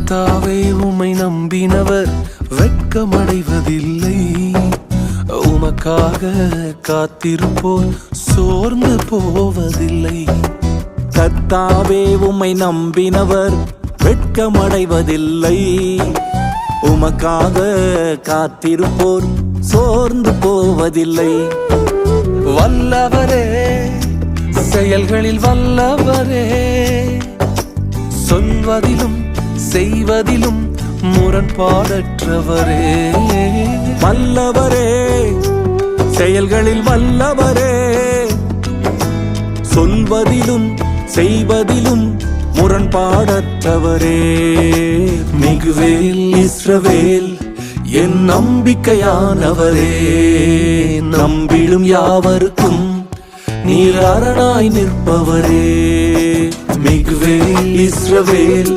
கர்த்தாவே உம்மை நம்பினவர் வெட்கமடைவதில்லை. உமக்காக காத்திருப்போர் சோர்ந்து போவதில்லை. கர்த்தாவே உம்மை நம்பினவர் வெட்கமடைவதில்லை. உமக்காக காத்திருப்போர் சோர்ந்து போவதில்லை. வல்லவரே, செயல்களில் வல்லவரே, சொல்வதிலும் செய்வதிலும் முரண்பாடற்றவரே. வல்லவரே, செயல்களில் வல்லவரே, சொல்வதிலும் செய்வதிலும் முரண்பாடற்றவரே. மிகுவேல் இஸ்ரவேல் என் நம்பிக்கையானவரே, நம்பிடும் யாவருக்கும் நீர் அரணாய் நிற்பவரே. மிகுவேல் இஸ்ரவேல்